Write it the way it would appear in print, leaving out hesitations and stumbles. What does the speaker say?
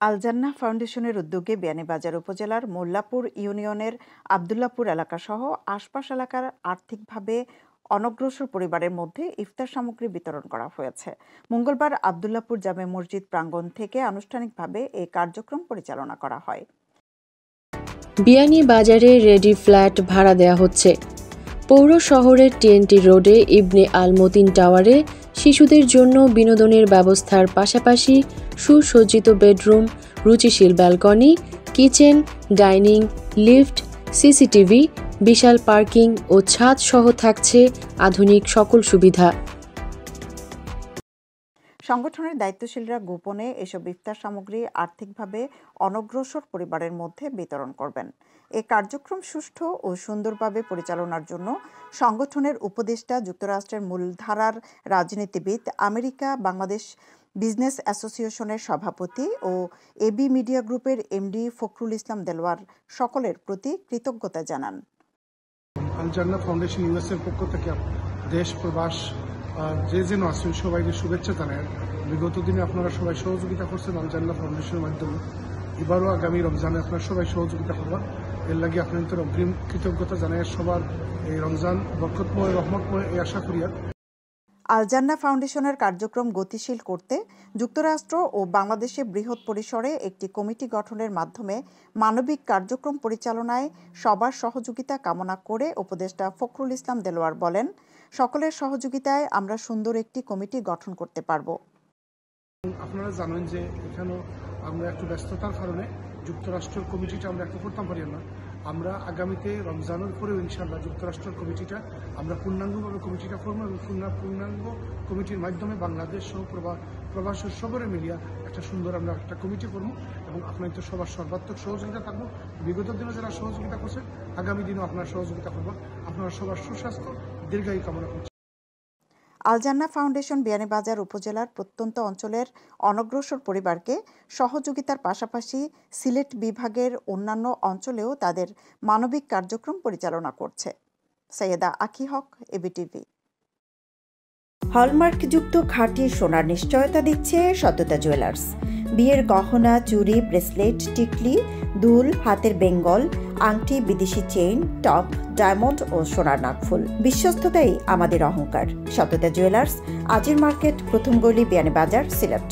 আল জান্নাহ ফাউন্ডেশনের উদ্যোগে বিয়ানীবাজার উপজেলার মোল্লাপুর ইউনিয়নের আবদুল্লাপুর এলাকাসহ আশপাশ এলাকার আর্থিকভাবে অনগ্রসর পরিবারের মধ্যে ইফতার সামগ্রী বিতরণ করা হয়েছে। মঙ্গলবার আবদুল্লাপুর জামে মসজিদ প্রাঙ্গণ থেকে আনুষ্ঠানিকভাবে এই কার্যক্রম পরিচালনা করা হয়। বিয়ানীবাজারে রেডি ফ্ল্যাট ভাড়া দেয়া হচ্ছে। পৌর শহরের টিএনটি রোডে ইবনে আল মতিন টাওয়ারে শিশুদের জন্য বিনোদনের ব্যবস্থার পাশাপাশি সুসজ্জিত বেডরুম, রুচিশীল balcony, kitchen, dining, lift, CCTV, বিশাল পার্কিং ও ছাদ সহ থাকছে আধুনিক সকল সুবিধা। সংগঠনের দায়িত্বশীলরা গোপনে এসব ইফতার সামগ্রী আর্থিকভাবে অনগ্রসর পরিবারের মধ্যে বিতরণ করবেন। এ কার্যক্রম সুষ্ঠু ও সুন্দরভাবে পরিচালনার জন্য সংগঠনের উপদেষ্টা, যুক্তরাষ্ট্রের মূলধারার রাজনীতিবিদ, আমেরিকা বাংলাদেশ বিজনেস অ্যাসোসিয়েশনের সভাপতি ও এবি মিডিয়া গ্রুপের এমডি ফখরুল ইসলাম দেলোয়ার সকলের প্রতি কৃতজ্ঞতা জানান। আল জান্নাহ ফাউন্ডেশন ইউএসএর পক্ষ থেকে দেশ প্রবাস যে যেন আছেন সবাইকে শুভেচ্ছা জানায়। বিগত দিনে আপনারা সবাই সহযোগিতা করছেন আল জান্নাহ ফাউন্ডেশনের মাধ্যমে। এবারও আগামী রমজানে আপনারা সবাই সহযোগিতা করবেন। এর লাগে আপনাদের অগ্রিম কৃতজ্ঞতা জানাই। সবার এই রমজান বরকতময়, রহমতময় এই আশা করিয়া। আল জান্নাহ ফাউন্ডেশনের কার্যক্রম গতিশীল করতে যুক্তরাষ্ট্র ও বাংলাদেশে বৃহৎ পরিসরে একটি কমিটি গঠনের মাধ্যমে মানবিক কার্যক্রম পরিচালনায় সবার সহযোগিতা কামনা করে উপদেষ্টা ফখরুল ইসলাম দেলোয়ার বলেন, সকলের সহযোগিতায় আমরা সুন্দর একটি কমিটি গঠন করতে পারব। আপনারা জানেন যে এখানেও আমরা একটু ব্যস্ততার কারণে যুক্তরাষ্ট্রের কমিটিটা আমরা একটু করতে পারি না। আমরা আগামীতে রমজানের পরেও ইনশাআল্লাহ যুক্তরাষ্ট্রের কমিটিটা আমরা পূর্ণাঙ্গভাবে কমিটিটা করবো এবং পূর্ণাঙ্গ কমিটির মাধ্যমে বাংলাদেশ সহ প্রবাসের সবরে মিলিয়া একটা সুন্দর আমরা একটা কমিটি করবো এবং আপনাদের সবার সর্বাত্মক সহযোগিতা থাকবো। বিগত দিনে যারা সহযোগিতা করছে আগামী দিনেও আপনারা সহযোগিতা করবেন। আপনারা সবার সুস্বাস্থ্য দীর্ঘায়ু কামনা করছি। আল জান্নাহ ফাউন্ডেশন বিয়ানীবাজার উপজেলার প্রত্যন্ত অঞ্চলের অনগ্রসর পরিবারকে সহযোগিতার পাশাপাশি সিলেট বিভাগের অন্যান্য অঞ্চলেও তাদের মানবিক কার্যক্রম পরিচালনা করছে। সৈয়দা আখি হক, এবিটিভি। হলমার্কযুক্ত খাঁটি সোনার নিশ্চয়তা দিচ্ছে সততা জুয়েলার্স। বিয়ের গহনা, চুড়ি, ব্রেসলেট, টিকলি, দুল, হাতের বেঙ্গল, আংটি, বিদেশি চেইন, টপ, ডায়মন্ড ও সোনার নাকফুল। বিশ্বস্ততাই আমাদের অহংকার। সততা জুয়েলার্স, আজির মার্কেট, প্রথম গলি, বিয়ানীবাজার, সিলেট।